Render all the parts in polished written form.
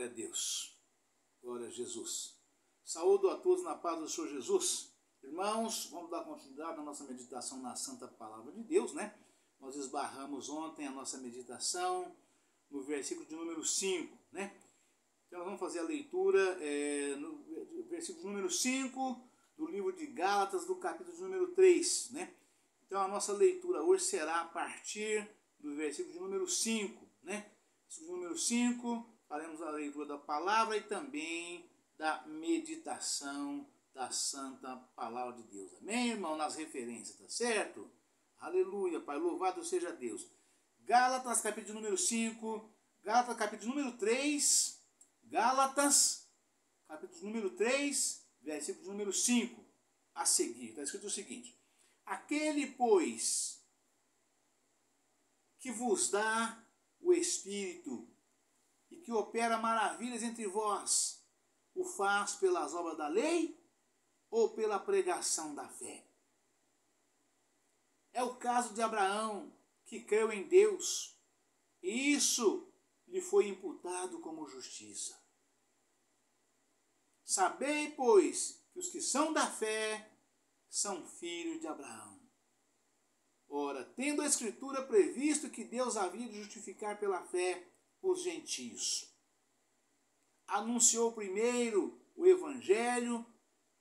Glória a Deus. Glória a Jesus. Saúdo a todos na paz do Senhor Jesus. Irmãos, vamos dar continuidade na nossa meditação na Santa Palavra de Deus, né? Nós esbarramos ontem a nossa meditação no versículo de número 5, né? Então nós vamos fazer a leitura no versículo de número 5 do livro de Gálatas, do capítulo de número 3, né? Então a nossa leitura hoje será a partir do versículo de número 5, né? Versículo de número 5, faremos a leitura da palavra e também da meditação da Santa Palavra de Deus. Amém, irmão? Nas referências, tá certo? Aleluia, Pai, louvado seja Deus. Gálatas, capítulo número 5, Gálatas, capítulo número 3, Gálatas, capítulo número 3, versículo número 5, a seguir. Está escrito o seguinte: aquele, pois, que vos dá o Espírito e que opera maravilhas entre vós, o faz pelas obras da lei ou pela pregação da fé? É o caso de Abraão, que creu em Deus, e isso lhe foi imputado como justiça. Sabei, pois, que os que são da fé são filhos de Abraão. Ora, tendo a Escritura previsto que Deus havia de justificar pela fé os gentios, anunciou primeiro o Evangelho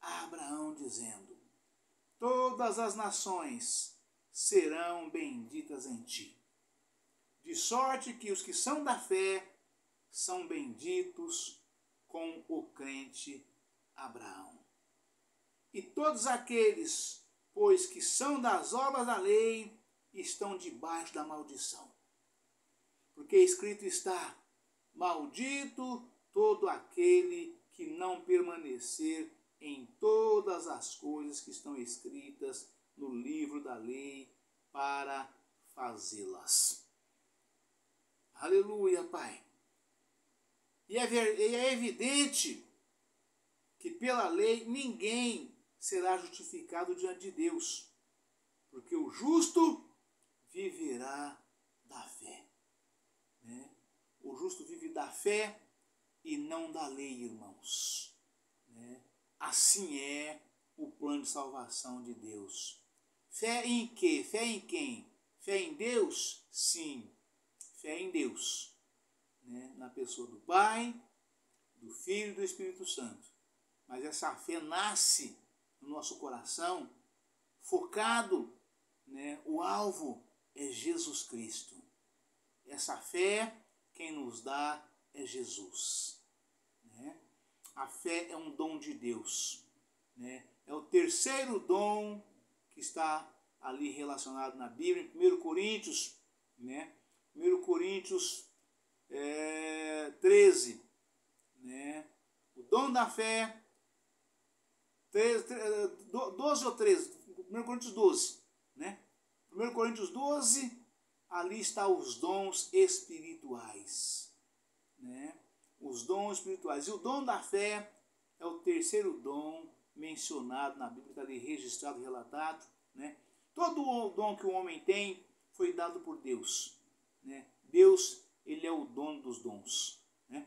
a Abraão, dizendo: todas as nações serão benditas em ti. De sorte que os que são da fé são benditos com o crente Abraão. E todos aqueles, pois, que são das obras da lei, estão debaixo da maldição. Porque escrito está: maldito todo aquele que não permanecer em todas as coisas que estão escritas no livro da lei para fazê-las. Aleluia, Pai. E é evidente que pela lei ninguém será justificado diante de Deus, porque o justo viverá da fé, né? O justo vive da fé e não da lei, irmãos, né? Assim é o plano de salvação de Deus. Fé em quê? Fé em quem? Fé em Deus? Sim, fé em Deus, né? Na pessoa do Pai, do Filho e do Espírito Santo. Mas essa fé nasce no nosso coração, focado, né? O alvo é Jesus Cristo. Essa fé, quem nos dá é Jesus, né? A fé é um dom de Deus, né? É o terceiro dom que está ali relacionado na Bíblia, em 1 Coríntios, né? 1 Coríntios 13, né? O dom da fé, 12 ou 13, 1 Coríntios 12, né? 1 Coríntios 12, ali está os dons espirituais, né? Os dons espirituais. E o dom da fé é o terceiro dom mencionado na Bíblia, está ali registrado, relatado, né? Todo o dom que o homem tem foi dado por Deus, né? Deus, ele é o dono dos dons, né?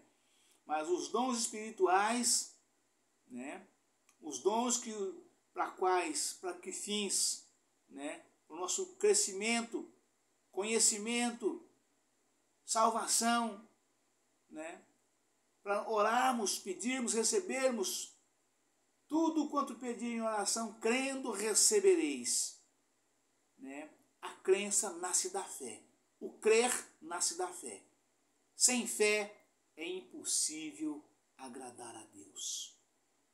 Mas os dons espirituais, né? Os dons para que fins, né? O nosso crescimento, conhecimento, salvação, né? Para orarmos, pedirmos, recebermos tudo quanto pedir em oração, crendo, recebereis, né? A crença nasce da fé. O crer nasce da fé. Sem fé é impossível agradar a Deus.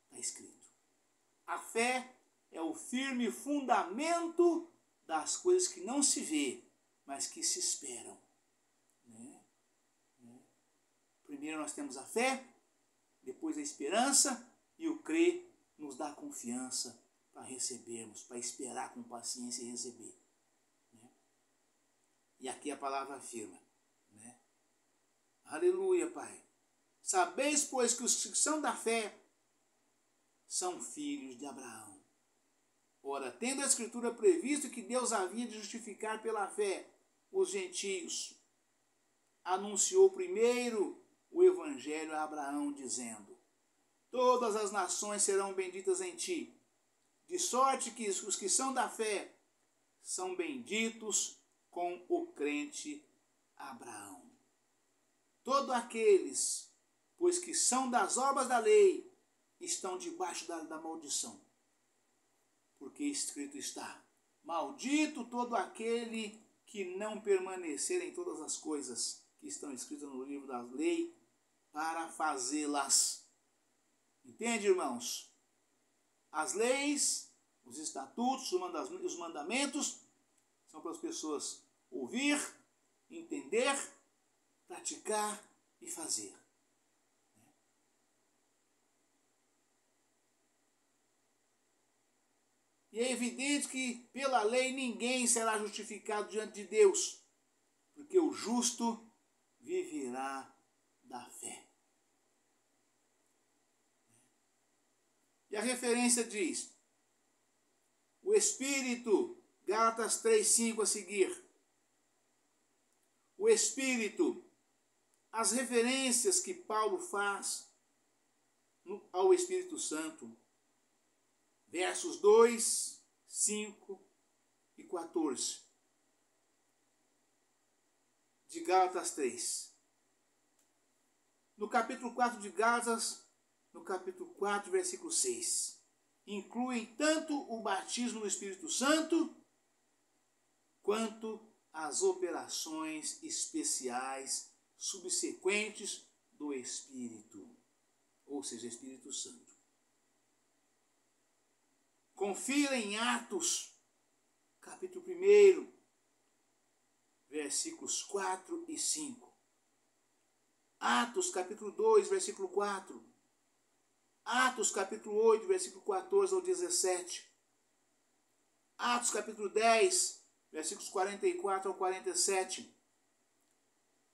Está escrito. A fé é o firme fundamento das coisas que não se vê, mas que se esperam, né? Primeiro nós temos a fé, depois a esperança, e o crer nos dá confiança para recebermos, para esperar com paciência e receber, né? E aqui a palavra afirma, né? Aleluia, Pai. Sabeis, pois, que os que são da fé são filhos de Abraão. Ora, tendo a Escritura previsto que Deus havia de justificar pela fé os gentios, anunciou primeiro o evangelho a Abraão, dizendo: todas as nações serão benditas em ti, de sorte que os que são da fé são benditos com o crente Abraão. Todos aqueles, pois que são das obras da lei, estão debaixo da maldição. Porque escrito está: maldito todo aquele que não permanecer em todas as coisas que estão escritas no livro da lei para fazê-las. Entende, irmãos? As leis, os estatutos, os mandamentos são para as pessoas ouvir, entender, praticar e fazer. E é evidente que pela lei ninguém será justificado diante de Deus, porque o justo viverá da fé. E a referência diz: o Espírito, Gálatas 3:5 a seguir. O Espírito, as referências que Paulo faz ao Espírito Santo, versos 2, 5 e 14 de Gálatas 3. No capítulo 4 de Gálatas, no capítulo 4, versículo 6, incluem tanto o batismo no Espírito Santo, quanto as operações especiais subsequentes do Espírito, ou seja, Espírito Santo. Confira em Atos, capítulo 1, versículos 4 e 5. Atos, capítulo 2, versículo 4. Atos, capítulo 8, versículo 14 ao 17. Atos, capítulo 10, versículos 44 ao 47.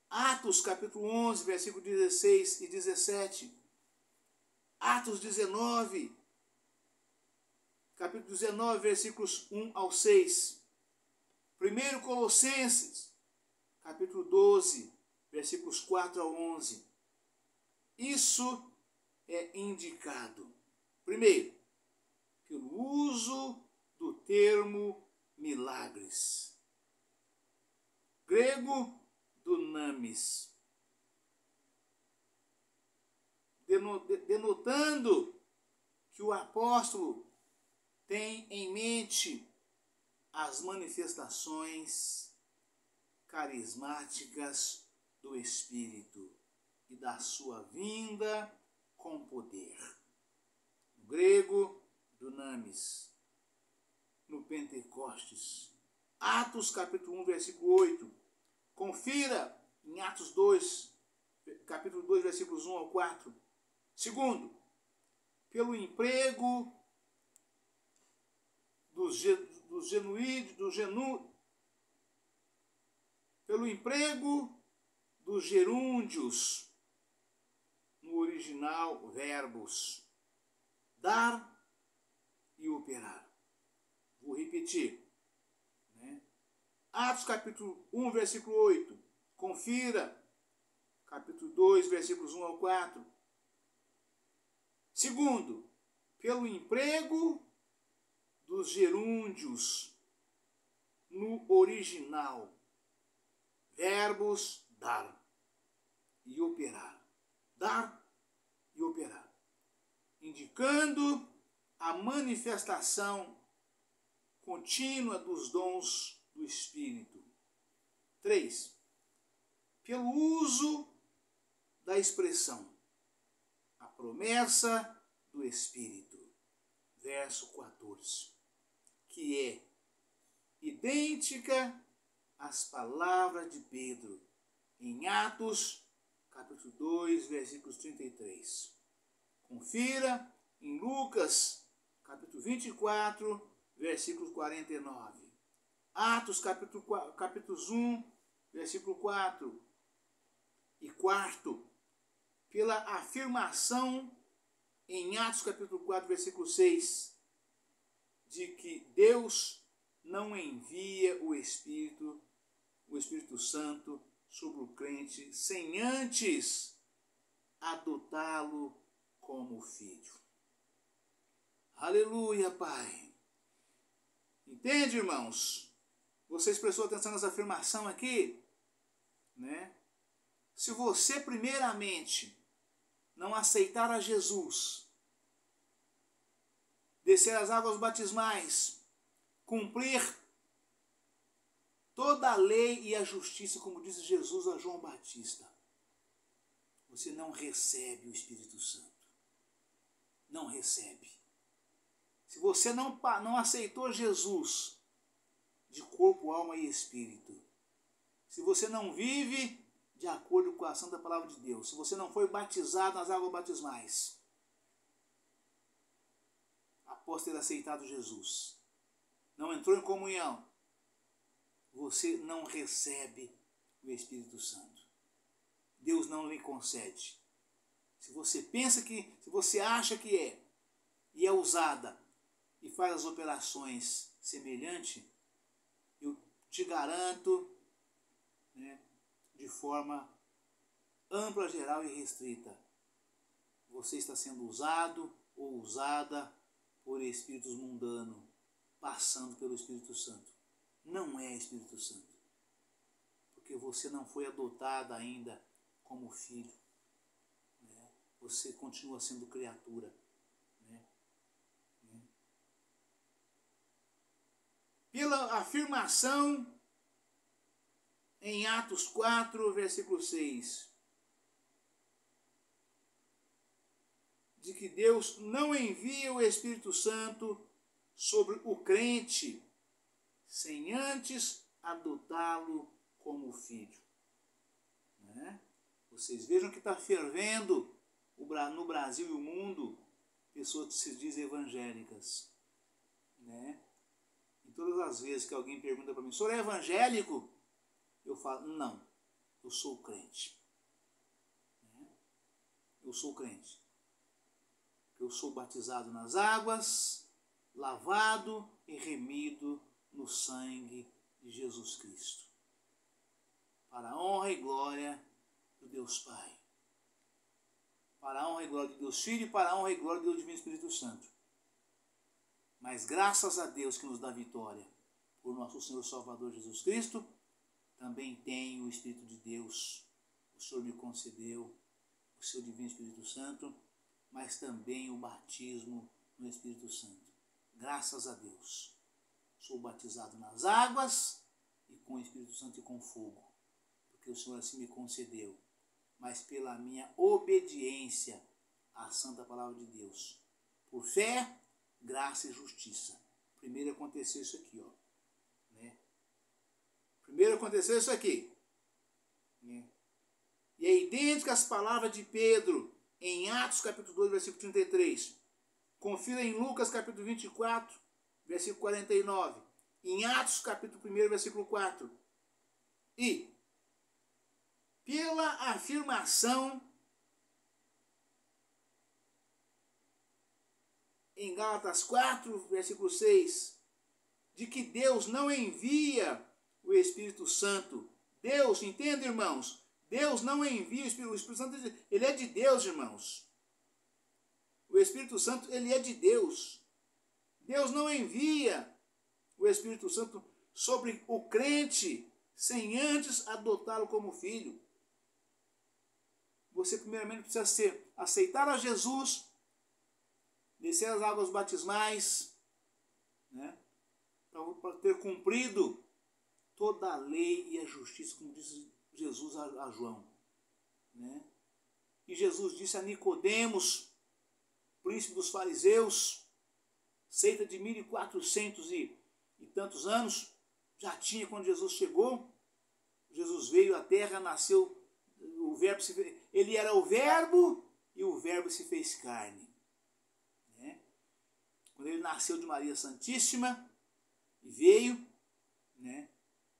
Atos, capítulo 11, versículo 16 e 17. Atos 19, capítulo 19, versículos 1 ao 6. 1 Colossenses, capítulo 12, versículos 4 ao 11. Isso é indicado, primeiro, pelo uso do termo milagres, grego dunamis, denotando que o apóstolo tem em mente as manifestações carismáticas do Espírito e da sua vinda com poder. No grego, dunamis. No Pentecostes. Atos capítulo 1, versículo 8. Confira em Atos 2, capítulo 2, versículos 1 ao 4. Segundo, pelo emprego pelo emprego dos gerúndios, no original verbos, dar e operar. Vou repetir. Atos capítulo 1, versículo 8. Confira. Capítulo 2, versículos 1 ao 4. Segundo, pelo emprego dos gerúndios no original, verbos dar e operar. Dar e operar. Indicando a manifestação contínua dos dons do Espírito. 3. Pelo uso da expressão, a promessa do Espírito. Verso 14. Que é idêntica às palavras de Pedro em Atos, capítulo 2, versículos 33. Confira em Lucas, capítulo 24, versículo 49. Atos, capítulos 1, versículo 4. E quarto, pela afirmação em Atos, capítulo 4, versículo 6, de que Deus não envia o Espírito Santo sobre o crente sem antes adotá-lo como filho. Aleluia, Pai. Entende, irmãos? Vocês prestou atenção nessa afirmação aqui? Né? Se você primeiramente não aceitar a Jesus, descer as águas batismais, cumprir toda a lei e a justiça, como disse Jesus a João Batista, você não recebe o Espírito Santo. Não recebe. Se você não aceitou Jesus de corpo, alma e espírito, se você não vive de acordo com a santa palavra de Deus, se você não foi batizado nas águas batismais, após ter aceitado Jesus, não entrou em comunhão, você não recebe o Espírito Santo. Deus não lhe concede. Se você pensa que, se você acha que é, e é usada, e faz as operações semelhantes, eu te garanto, né, de forma ampla, geral e restrita, você está sendo usado ou usada por espíritos mundanos, passando pelo Espírito Santo. Não é Espírito Santo, porque você não foi adotado ainda como filho, né? Você continua sendo criatura, né? Pela afirmação em Atos 4, versículo 6, de que Deus não envia o Espírito Santo sobre o crente sem antes adotá-lo como filho. Né? Vocês vejam que está fervendo no Brasil e o mundo pessoas que se dizem evangélicas. Né? E todas as vezes que alguém pergunta para mim, o senhor é evangélico? Eu falo, não, eu sou crente. Né? Eu sou crente. Eu sou batizado nas águas, lavado e remido no sangue de Jesus Cristo. Para a honra e glória do Deus Pai. Para a honra e glória de Deus Filho e para a honra e glória do Deus Divino Espírito Santo. Mas graças a Deus que nos dá vitória por nosso Senhor Salvador Jesus Cristo, também tenho o Espírito de Deus. O Senhor me concedeu o seu Divino Espírito Santo, mas também o batismo no Espírito Santo. Graças a Deus. Sou batizado nas águas e com o Espírito Santo e com fogo, porque o Senhor assim me concedeu, mas pela minha obediência à santa palavra de Deus, por fé, graça e justiça. Primeiro aconteceu isso aqui, ó, né? Primeiro aconteceu isso aqui, né? E é idêntico às palavras de Pedro em Atos capítulo 2, versículo 33. Confira em Lucas capítulo 24, versículo 49. Em Atos capítulo 1, versículo 4. E pela afirmação em Gálatas 4, versículo 6, de que Deus não envia o Espírito Santo. Deus, entende, irmãos? Deus não envia o Espírito Santo, ele é de Deus, irmãos. O Espírito Santo, ele é de Deus. Deus não envia o Espírito Santo sobre o crente sem antes adotá-lo como filho. Você primeiramente precisa aceitar a Jesus, descer as águas batismais, né, para ter cumprido toda a lei e a justiça, como disse Jesus a João. Né? E Jesus disse a Nicodemos, príncipe dos fariseus, seita de 1400 e tantos anos, já tinha quando Jesus chegou. Jesus veio à terra, nasceu, o verbo ele era o verbo e o verbo se fez carne. Né? Quando ele nasceu de Maria Santíssima e veio, né?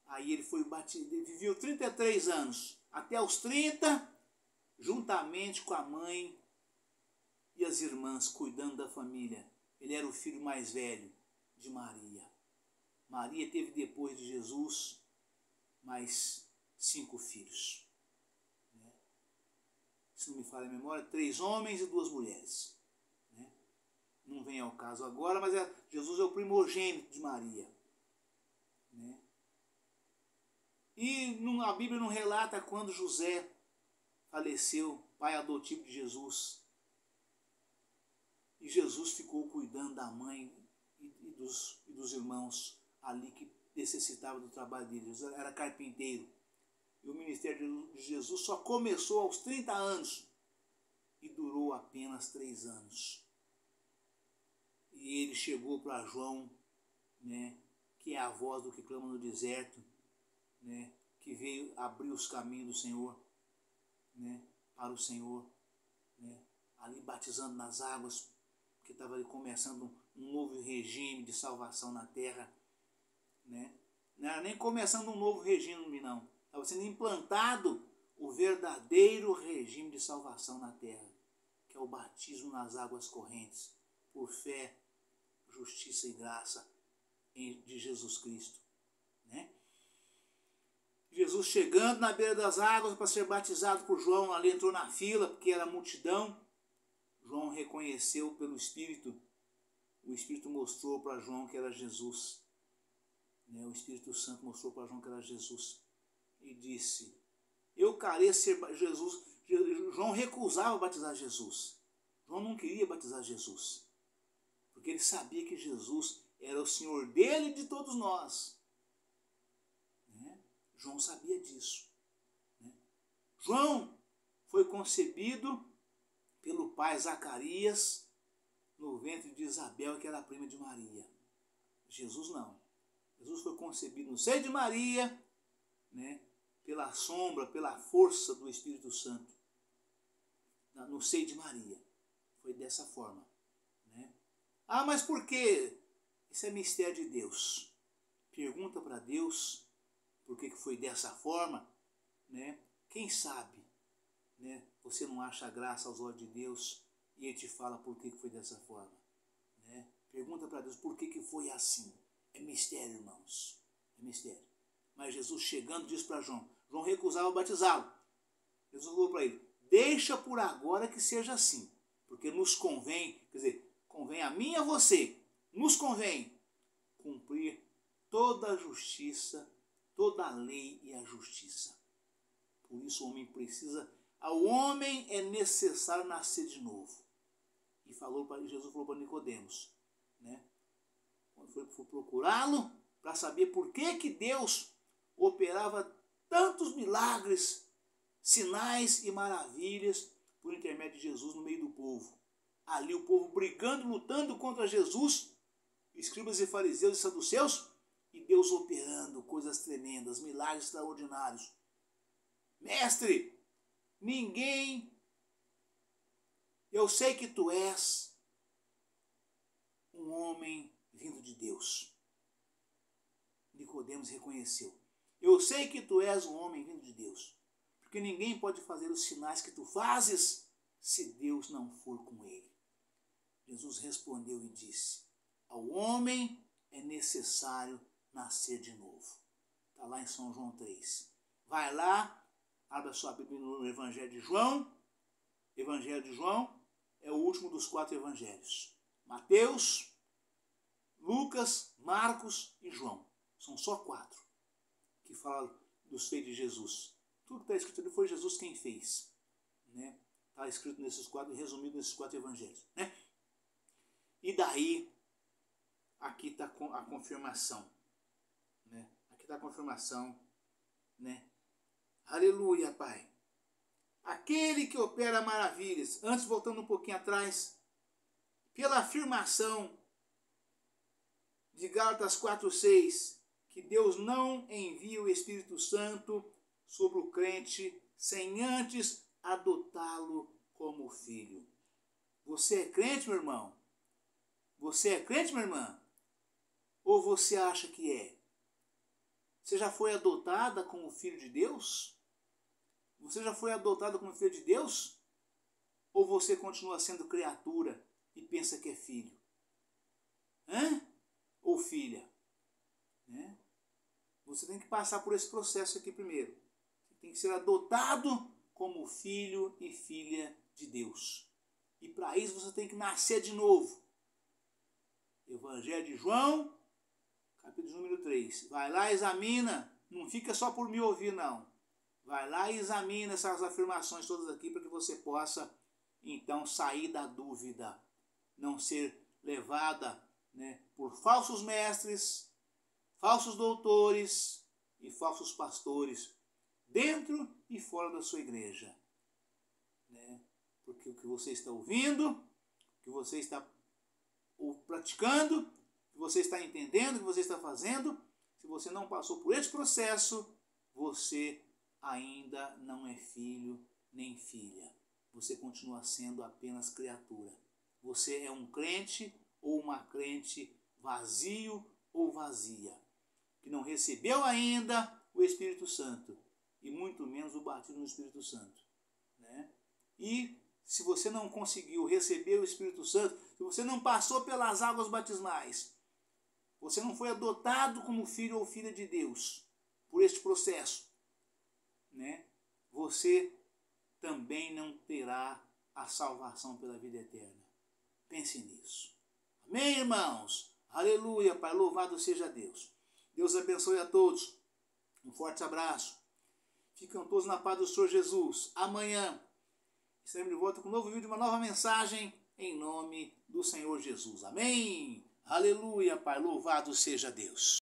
Aí ele foi batido, ele viveu 33 anos, até os 30, juntamente com a mãe e as irmãs, cuidando da família. Ele era o filho mais velho de Maria. Maria teve depois de Jesus mais 5 filhos. se não me falha a memória, 3 homens e 2 mulheres. Né? Não vem ao caso agora, mas Jesus é o primogênito de Maria. Né? E a Bíblia não relata quando José faleceu, pai adotivo de Jesus. E Jesus ficou cuidando da mãe e dos irmãos ali que necessitavam do trabalho dele. Jesus era carpinteiro. E o ministério de Jesus só começou aos 30 anos e durou apenas 3 anos. E ele chegou para João, né, que é a voz do que clama no deserto, né, que veio abrir os caminhos do Senhor, né, para o Senhor, né, ali batizando nas águas, que estava ali começando um novo regime de salvação na terra. Né? Não era nem começando um novo regime, não. Estava sendo implantado o verdadeiro regime de salvação na terra, que é o batismo nas águas correntes, por fé, justiça e graça de Jesus Cristo. Né? Jesus chegando na beira das águas para ser batizado por João, ali entrou na fila, porque era multidão. João reconheceu pelo Espírito, o Espírito mostrou para João que era Jesus. Né? O Espírito Santo mostrou para João que era Jesus. E disse, eu careço ser Jesus. João recusava batizar Jesus. João não queria batizar Jesus. Porque ele sabia que Jesus era o Senhor dele e de todos nós. Né? João sabia disso. Né? João foi concebido pelo pai Zacarias no ventre de Isabel, que era a prima de Maria. Jesus não. Jesus foi concebido no seio de Maria, né, pela sombra, pela força do Espírito Santo, no seio de Maria. Foi dessa forma. Né? Ah, mas por quê? Isso é mistério de Deus. Pergunta para Deus por que foi dessa forma. Né? Quem sabe, né, você não acha graça aos olhos de Deus e Ele te fala por que foi dessa forma. Né? Pergunta para Deus por que foi assim. É mistério, irmãos. É mistério. Mas Jesus chegando disse para João. João recusava batizá-lo. Jesus falou para ele, deixa por agora que seja assim. Porque nos convém, quer dizer, convém a mim e a você, nos convém cumprir toda a justiça, toda a lei e a justiça. Por isso o homem precisa, ao homem é necessário nascer de novo. E Jesus falou para Nicodemos, né? Quando foi procurá-lo para saber por que Deus operava tantos milagres, sinais e maravilhas por intermédio de Jesus no meio do povo. Ali o povo brigando, lutando contra Jesus, escribas e fariseus e saduceus, e Deus operando coisas tremendas, milagres extraordinários. Mestre, eu sei que tu és um homem vindo de Deus. Nicodemos reconheceu. Eu sei que tu és um homem vindo de Deus. Porque ninguém pode fazer os sinais que tu fazes se Deus não for com ele. Jesus respondeu e disse, ao homem é necessário nascer de novo. Está lá em São João 3. Vai lá, abra sua Bíblia no Evangelho de João. Evangelho de João é o último dos 4 evangelhos. Mateus, Lucas, Marcos e João. São só 4 que falam dos feitos de Jesus. Tudo que está escrito ali foi Jesus quem fez. Né? Está escrito nesses 4, resumido nesses 4 evangelhos. Né? E daí, aqui está a confirmação. Né? Aqui está a confirmação. Né? Aleluia, Pai. Aquele que opera maravilhas. Antes, voltando um pouquinho atrás, pela afirmação de Gálatas 4:6, que Deus não envia o Espírito Santo sobre o crente sem antes adotá-lo como filho. Você é crente, meu irmão? Você é crente, minha irmã? Ou você acha que é? Você já foi adotada como filho de Deus? Você já foi adotada como filho de Deus? Ou você continua sendo criatura e pensa que é filho? Hã? Ou filha? Né? Você tem que passar por esse processo aqui primeiro. Você tem que ser adotado como filho e filha de Deus. E para isso você tem que nascer de novo. Evangelho de João, capítulo número 3. Vai lá e examina, não fica só por me ouvir não. Vai lá e examina essas afirmações todas aqui para que você possa então sair da dúvida, não ser levada, né, por falsos mestres, falsos doutores e falsos pastores dentro e fora da sua igreja, né? Porque o que você está ouvindo, o que você está praticando, o que você está entendendo, o que você está fazendo, se você não passou por esse processo, você ainda não é filho nem filha. Você continua sendo apenas criatura. Você é um crente ou uma crente vazio ou vazia, que não recebeu ainda o Espírito Santo, e muito menos o batismo no Espírito Santo, né? E se você não conseguiu receber o Espírito Santo, se você não passou pelas águas batismais, você não foi adotado como filho ou filha de Deus por este processo, né? Você também não terá a salvação pela vida eterna. Pense nisso. Amém, irmãos? Aleluia, Pai, louvado seja Deus. Deus abençoe a todos. Um forte abraço. Ficam todos na paz do Senhor Jesus. Amanhã estaremos de volta com um novo vídeo, uma nova mensagem, em nome do Senhor Jesus. Amém? Aleluia, Pai, louvado seja Deus.